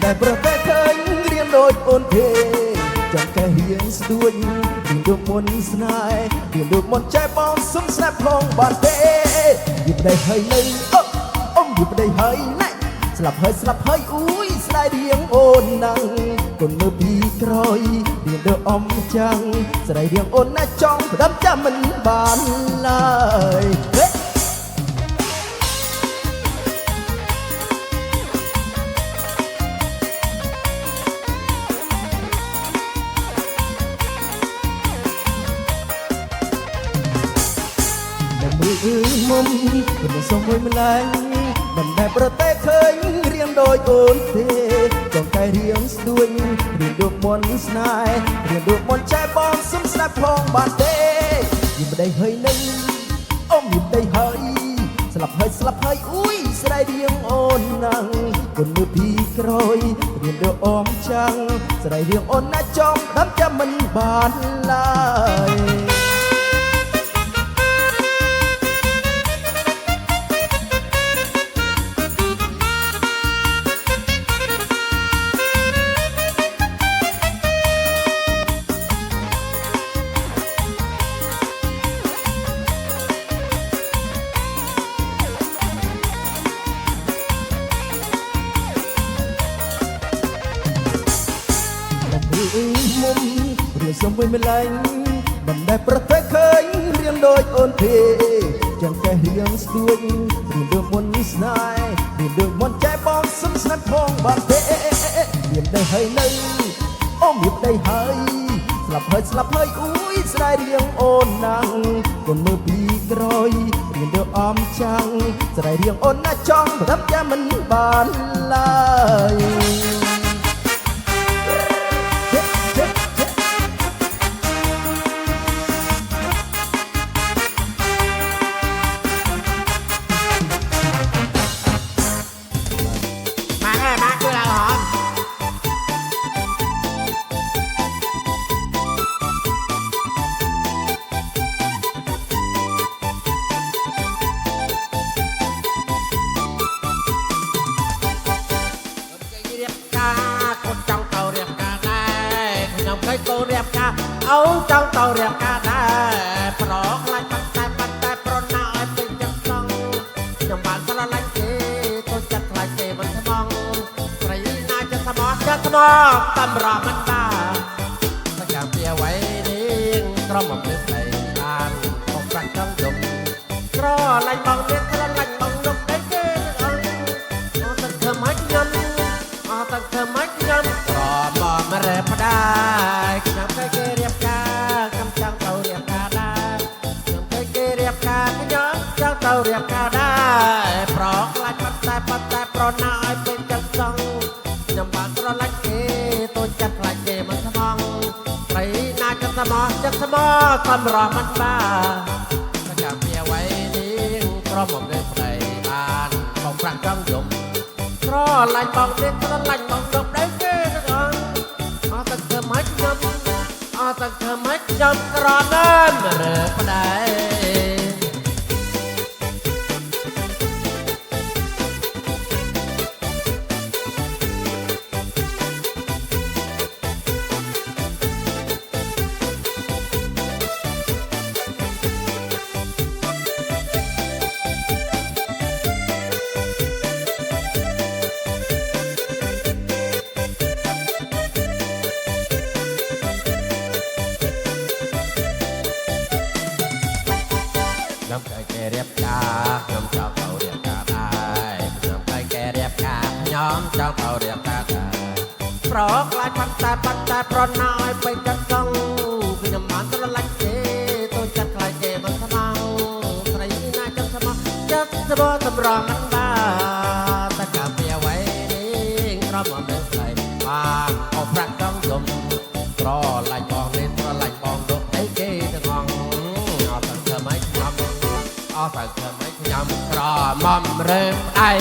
តែប្រតែឃើញរៀនដូចអូនទេចាំតែរៀងស្ទួចរៀនដូចមុនស្នេហ៍រៀនដូចមុនចែបងសុំស្នាប់ផងបានទេយីប្តីហើយនៅអ៊ំយីប្តីហើយណែស្លាប់ហើយអ៊ូយស្ដាយរៀងអូនណាំងកូនមើលពីក្រោយរៀនដូចអ៊ំចាំងស្ដាយរៀងអូនណាចង់ផ្ដាំចាំមិនបានឡើយមើលមុំមិនសុំមួយម្លែងមិនដែលប្រតែឃើញរៀងដូចអូនទេចង់តែរៀងស្ទួយរៀងដូចមុនស្នេហ៍រៀងដូចមុនចែបងសុំស្ដាប់ផងបានទេយីប្តីហើយនៅអ៊ំយីប្តីហើយស្លាប់ហើយអ៊ុយស្ដាយរៀងអូនណាំងគុនមើលពីក្រោយរៀងដូចអមចាំងស្ដាយរៀងអូនណាចង់ដាំចាំមិនបានឡើយមុំរៀងសុំមួយម្លែងមិនដែលប្រតែឃើញរៀងដូចអូនទេចាំតែរៀងស្ទួចរៀងដូចមុនស្នេហ៍រៀងដូចមុនចែបងសុំស្នាប់ផងបានទេរៀងដែរហើយនៅអ៊ំរៀងដែរហើយស្លាប់ហើយអ៊ុយស្ដាយរៀងអូនណាំងកូនមើលពីក្រោយរៀងដូចអមចាំងស្ដាយរៀងអូនណាចង់ប្រដាប់ចាំមិនបានឡើយអូនចង់ទៅរៀបការដែរប្រខ្លាចបាត់តែប្រណាឲ្យពេញចិត្តសងខ្ញុំបានស្រឡាញ់គេទៅចិត្តខ្លាចគេមិនស្មងស្រីណាចិត្តស្មោះតាមរកមិនបានតែចាំពីអ្វីនេះក្រុមអំពីស្រីបានបំប្រាក់ចង់យំស្រឡាញ់បងទៀតស្រឡាញ់បងលោកអីគេអត់ទឹកធ្វើម៉េចខ្ញុំប្រមករែផ្ដាយខ្ញុំគេរៀបការកំចង់ទៅរៀបការដែរខ្ញុំគេរៀបការខ្ញុំចង់ទៅរៀបការដែរប្រខ្លាចបាត់តែប្រណាឲ្យពេញចិត្តសងខ្ញុំបានស្រឡាញ់គេទៅចិត្តខ្លាចគេមិនស្មងស្រីណាចិត្តស្មោះតាមរកមិនបានតែចាំពីអ្វីនេះក្រុមអំពីស្រីបានបងប្រាក់ចង់យំស្រឡាញ់បងទៀតស្រឡាញ់បងលោកដែរគេទាំងអស់ទឹកធ្វើម៉េចខ្ញុំក្រណានរើផ្ដែខ្ញុំគេរៀបការខ្ញុំចង់ទៅរៀបការដែរខ្ញុំគេរៀបការខ្ញុំចង់ទៅរៀបការដែរប្រខ្លាចបាត់តែប្រណាឲ្យពេញចិត្តសងខ្ញុំបានស្រឡាញ់គេទៅចិត្តខ្លាចគេមិនស្មងស្រីណាចិត្តស្មោះសម្រងមិនបានតែកាលពីអ្វីនេះក្រុមអំពីស្រីបានអបប្រាក់ចង់យំស្រឡាញ់បងនេះស្រឡាញ់បងលោកអីគេទាំងអស់តែធ្វើម៉េចខ្ញុំក្រមមរើផ្ដៃ